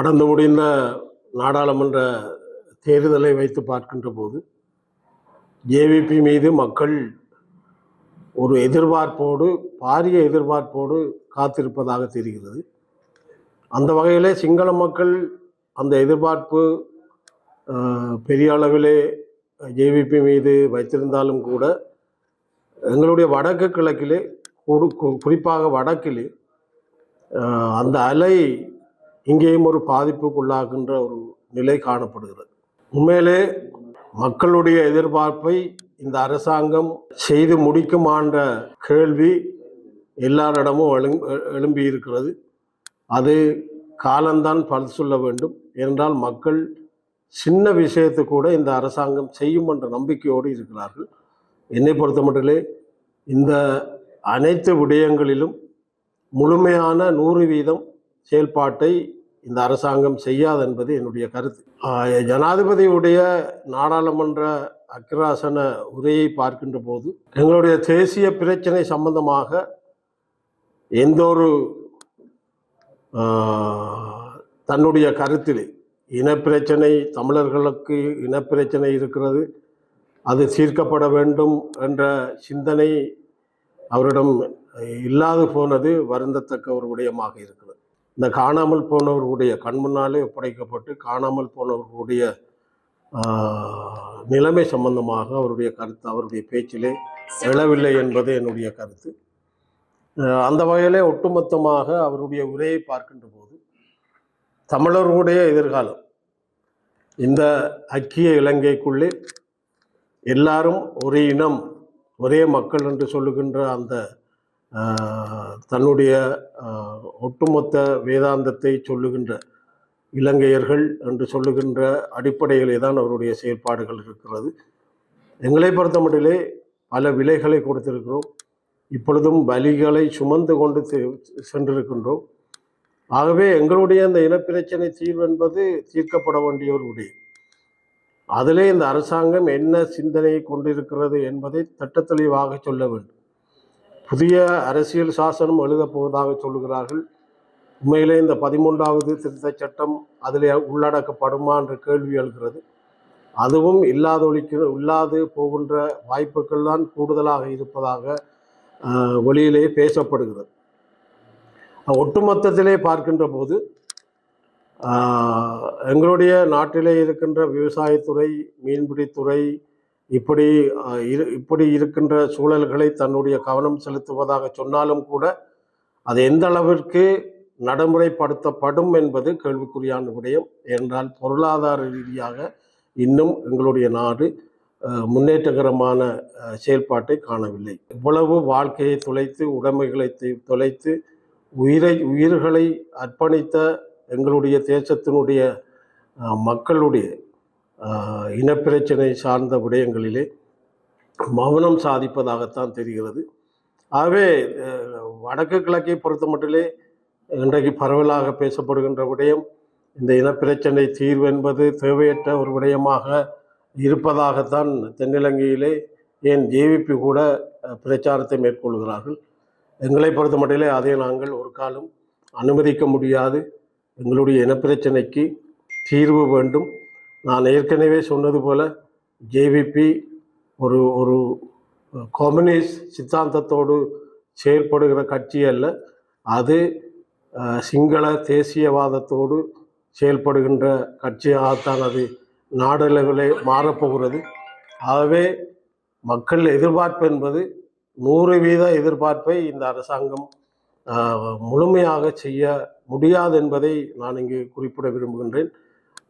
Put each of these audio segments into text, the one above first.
நடந்து முடிந்த நாடாளுமன்ற தேர்தலை வைத்து பார்க்கின்ற போது ஜேவிபி மீது மக்கள் ஒரு எதிர்பார்ப்போடு, பாரிய எதிர்பார்ப்போடு காத்திருப்பதாக தெரிகிறது. அந்த வகையிலே சிங்கள மக்கள் அந்த எதிர்பார்ப்பு பெரிய அளவிலே ஜேவிபி மீது வைத்திருந்தாலும் கூட எங்களுடைய வடக்கு கிழக்கிலே குறிப்பாக வடக்கிலே அந்த அலை இங்கேயும் ஒரு பாதிப்புக்குள்ளாகின்ற ஒரு நிலை காணப்படுகிறது. உண்மையிலே மக்களுடைய எதிர்பார்ப்பை இந்த அரசாங்கம் செய்து முடிக்குமான்ற கேள்வி எல்லாரிடமும் எழும்பி இருக்கிறது. அது காலம்தான் பதில் சொல்ல வேண்டும். என்றால் மக்கள் சின்ன விஷயத்தை கூட இந்த அரசாங்கம் செய்யும் என்ற நம்பிக்கையோடு இருக்கிறார்கள். என்னை பொறுத்த மட்டிலே இந்த அனைத்து விடயங்களிலும் முழுமையான 100% செயல்பாட்டை இந்த அரசாங்கம் செய்யாது என்பது என்னுடைய கருத்து. ஜனாதிபதியுடைய நாடாளுமன்ற அக்கிராசன உரையை பார்க்கின்ற போது எங்களுடைய தேசிய பிரச்சனை சம்பந்தமாக எந்த ஒரு தன்னுடைய கருத்திலே இனப்பிரச்சனை, தமிழர்களுக்கு இனப்பிரச்சனை இருக்கிறது, அது தீர்க்கப்பட வேண்டும் என்ற சிந்தனை அவரிடம் இல்லாது போனது வருந்தத்தக்க ஒரு விடயமாக இருக்கிறது. இந்த காணாமல் போனவர்களுடைய கண் முன்னாலே ஒப்படைக்கப்பட்டு காணாமல் போனவர்களுடைய நிலைமை சம்பந்தமாக அவருடைய கருத்து, அவருடைய பேச்சிலே எழவில்லை என்பது என்னுடைய கருத்து. அந்த வகையிலே ஒட்டுமொத்தமாக அவருடைய உரையை பார்க்கின்ற போது தமிழர்களுடைய எதிர்காலம் இந்த ஐக்கிய இலங்கைக்குள்ளே எல்லாரும் ஒரே இனம், ஒரே மக்கள் என்று சொல்லுகின்ற அந்த தன்னுடைய ஒட்டுமொத்த வேதாந்தத்தை சொல்லுகின்ற இலங்கையர்கள் என்று சொல்லுகின்ற அடிப்படையிலே தான் அவருடைய செயல்பாடுகள் இருக்கிறது. எங்களை பொறுத்த மட்டிலே பல விலைகளை கொடுத்திருக்கிறோம். இப்பொழுதும் பலிகளை சுமந்து கொண்டு சென்றிருக்கின்றோம். ஆகவே எங்களுடைய இந்த இனப்பிரச்சனை தீர்வு என்பது தீர்க்கப்பட வேண்டிய ஒரு விடயம். அதிலே இந்த அரசாங்கம் என்ன சிந்தனையை கொண்டிருக்கிறது என்பதை திட்டத்தெளிவாக சொல்ல வேண்டும். புதிய அரசியல் சாசனம் எழுதப் போவதாக சொல்லுகிறார்கள். உண்மையிலே இந்த 13வது திருத்தச் சட்டம் அதில் உள்ளடக்கப்படுமா என்ற கேள்வி எழுகிறது. அதுவும் இல்லாது போகின்ற வாய்ப்புகள் தான் கூடுதலாக இருப்பதாக வெளியிலே பேசப்படுகிறது. ஒட்டுமொத்தத்திலே பார்க்கின்ற போது எங்களுடைய நாட்டிலே இருக்கின்ற விவசாயத்துறை, மீன்பிடித்துறை இப்படி இருக்கின்ற சூழல்களை தன்னுடைய கவனம் செலுத்துவதாக சொன்னாலும் கூட அது எந்த அளவிற்கு நடைமுறைப்படுத்தப்படும் என்பது கேள்விக்குறியான விடயம். என்றால் பொருளாதார ரீதியாக இன்னும் எங்களுடைய நாடு முன்னேற்றகரமான செயல்பாட்டை காணவில்லை. இவ்வளவு வாழ்க்கையை தொலைத்து, உடைமைகளை தொலைத்து, உயிர்களை அர்ப்பணித்த எங்களுடைய தேசத்தினுடைய மக்களுடைய இனப்பிரச்சனை சார்ந்த விடயங்களிலே மௌனம் சாதிப்பதாகத்தான் தெரிகிறது. ஆகவே வடக்கு கிழக்கை பொறுத்த மட்டிலே இன்றைக்கு பரவலாக பேசப்படுகின்ற விடயம் இந்த இனப்பிரச்சனை தீர்வு என்பது தேவையற்ற ஒரு விடயமாக இருப்பதாகத்தான் தென்னிலங்கையிலே ஏன் ஜேவிபி கூட பிரச்சாரத்தை மேற்கொள்கிறார்கள். எங்களை பொறுத்த மட்டிலே அதை நாங்கள் ஒரு காலம் அனுமதிக்க முடியாது. எங்களுடைய இனப்பிரச்சனைக்கு தீர்வு வேண்டும். நான் ஏற்கனவே சொன்னது போல ஜேவிபி ஒரு கம்யூனிஸ்ட் சித்தாந்தத்தோடு செயல்படுகிற கட்சி அல்ல. அது சிங்கள தேசியவாதத்தோடு செயல்படுகின்ற கட்சியாகத்தான் அது நாடளவிலே மாறப்போகிறது. ஆகவே மக்கள் எதிர்பார்ப்பு என்பது 100% எதிர்பார்ப்பை இந்த அரசாங்கம் முழுமையாக செய்ய முடியாது என்பதை நான் இங்கு குறிப்பிட விரும்புகின்றேன்.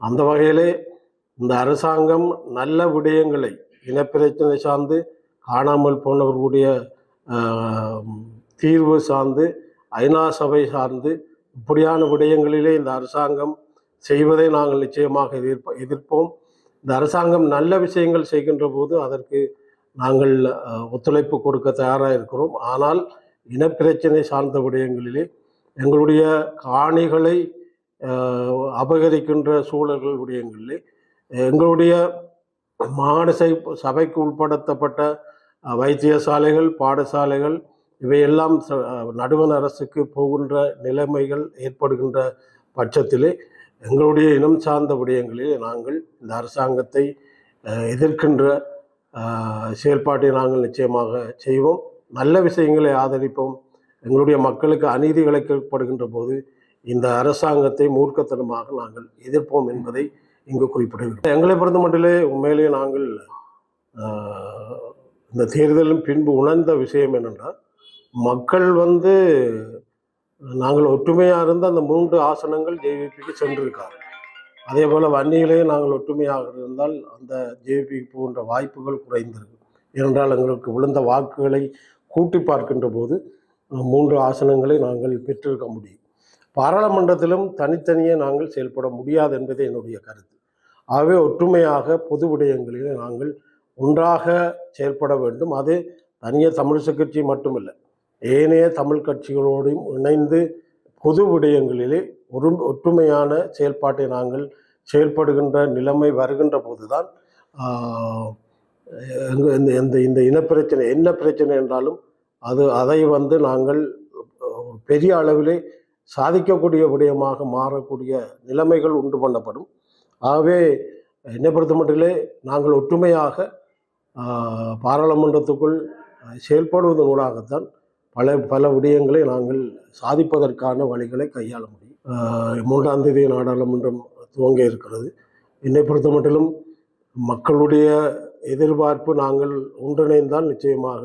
அந்த வகையிலே இந்த அரசாங்கம் நல்ல விடயங்களை இனப்பிரச்சனை சார்ந்து, காணாமல் போனவர்களுடைய தீர்வு சார்ந்து, ஐநா சபை சார்ந்து இப்படியான விடயங்களிலே இந்த அரசாங்கம் செய்வதை நாங்கள் நிச்சயமாக எதிர்ப்போம். இந்த அரசாங்கம் நல்ல விஷயங்கள் செய்கின்ற போது அதற்கு நாங்கள் ஒத்துழைப்பு கொடுக்க தயாராக இருக்கிறோம். ஆனால் இனப்பிரச்சனை சார்ந்த விடயங்களிலே எங்களுடைய காணிகளை அபகரிக்கின்ற சூழல்கள் விடயங்களிலே எங்களுடைய மாகாண சபைக்கு உட்படுத்தப்பட்ட வைத்தியசாலைகள், பாடசாலைகள் இவையெல்லாம் நடுவண் அரசுக்கு போகின்ற நிலைமைகள் ஏற்படுகின்ற பட்சத்திலே எங்களுடைய இனம் சார்ந்த விடயங்களில் நாங்கள் இந்த அரசாங்கத்தை எதிர்க்கின்ற செயல்பாட்டை நாங்கள் நிச்சயமாக செய்வோம். நல்ல விஷயங்களை ஆதரிப்போம். எங்களுடைய மக்களுக்கு அநீதி இழைக்கப்படுகின்ற போது இந்த அரசாங்கத்தை மூர்க்கத்தனமாக நாங்கள் எதிர்ப்போம் என்பதை இங்கு குறிப்பிடுகிறோம். எங்களை பொறுத்த மட்டிலே உண்மையிலே நாங்கள் இந்த தேர்தலின் பின்பு உணர்ந்த விஷயம் என்னென்றால், மக்கள் நாங்கள் ஒற்றுமையாக இருந்த அந்த 3 ஆசனங்கள் ஜேவிபிக்கு சென்றிருக்காங்க. அதே போல் வன்னியிலே நாங்கள் ஒற்றுமையாக இருந்தால் அந்த ஜேவிபிக்கு போகின்ற வாய்ப்புகள் குறைந்திருக்கு. ஏனென்றால் எங்களுக்கு விழுந்த வாக்குகளை கூட்டி பார்க்கின்ற போது 3 ஆசனங்களை நாங்கள் பெற்றிருக்க முடியும். பாராளுமன்றத்திலும் தனித்தனியே நாங்கள் செயல்பட முடியாது என்பது என்னுடைய கருத்து. ஆகவே ஒற்றுமையாக பொது விடயங்களிலே நாங்கள் ஒன்றாக செயல்பட வேண்டும். அது தனியே தமிழிசை கட்சி மட்டுமில்லை, ஏனைய தமிழ் கட்சிகளோடும் இணைந்து பொது விடயங்களிலே ஒற்றுமையான செயல்பாட்டை நாங்கள் செயல்படுகின்ற நிலைமை வருகின்ற போதுதான் இந்த இனப்பிரச்சனை என்ன பிரச்சனை என்றாலும் அதை நாங்கள் பெரிய அளவிலே சாதிக்கக்கூடிய விடயமாக மாறக்கூடிய நிலைமைகள் உண்டு பண்ணப்படும். ஆகவே என்னை பொறுத்த மட்டிலே நாங்கள் ஒற்றுமையாக பாராளுமன்றத்துக்குள் செயல்படுவதனூடாகத்தான் பல விடயங்களை நாங்கள் சாதிப்பதற்கான வழிகளை கையாள முடியும். 3ஆம் தேதி நாடாளுமன்றம் துவங்க இருக்கிறது. என்னை பொறுத்த மட்டிலும் மக்களுடைய எதிர்பார்ப்பு நாங்கள் ஒன்றிணைந்தால் நிச்சயமாக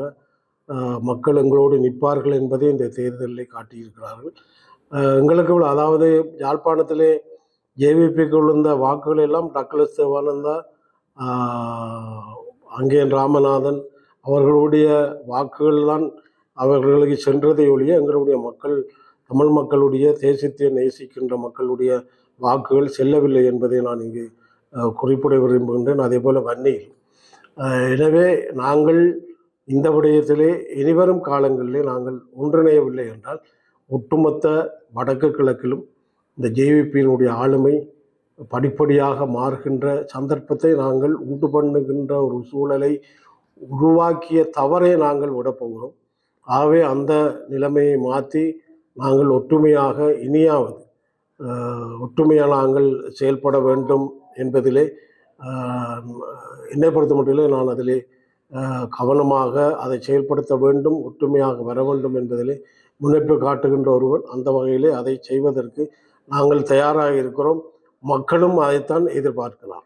மக்கள் எங்களோடு நிற்பார்கள் என்பதை இந்த தேர்தலில் காட்டியிருக்கிறார்கள். எங்களுக்கு அதாவது யாழ்ப்பாணத்திலே ஜேவிபிக்கு விழுந்த வாக்குகள் எல்லாம் டக்ளஸ் தேவானந்தா, அங்கேன் ராமநாதன் அவர்களுடைய வாக்குகள் தான் அவர்களுக்கு சென்றதை ஒழிய எங்களுடைய மக்கள், தமிழ் மக்களுடைய தேசத்தை நேசிக்கின்ற மக்களுடைய வாக்குகள் செல்லவில்லை என்பதை நான் இங்கு குறிப்பிட விரும்புகின்றேன். அதே போல் வன்னியில். எனவே நாங்கள் இந்த விடயத்திலே இனிவரும் காலங்களிலே நாங்கள் ஒன்றிணையவில்லை என்றால் ஒட்டுமொத்த வடக்கு கிழக்கிலும் இந்த ஜேவிபியினுடைய ஆளுமை படிப்படியாக மாறுகின்ற சந்தர்ப்பத்தை நாங்கள் உண்டு பண்ணுகின்ற ஒரு சூழலை உருவாக்கிய தவறை நாங்கள் விடப்போகிறோம். ஆகவே அந்த நிலைமையை மாற்றி நாங்கள் ஒற்றுமையாக இனியாவது ஒற்றுமையாக நாங்கள் செயல்பட வேண்டும் என்பதிலே என்னை பொறுத்த மட்டிலே நான் அதிலே கவனமாக அதை செயல்படுத்த வேண்டும், ஒற்றுமையாக வர வேண்டும் என்பதிலே முனைப்பு காட்டுகின்ற ஒருவன். அந்த வகையிலே அதை செய்வதற்கு நாங்கள் தயாராக இருக்கிறோம். மக்களும் அதைத்தான் எதிர்பார்க்கிறார்.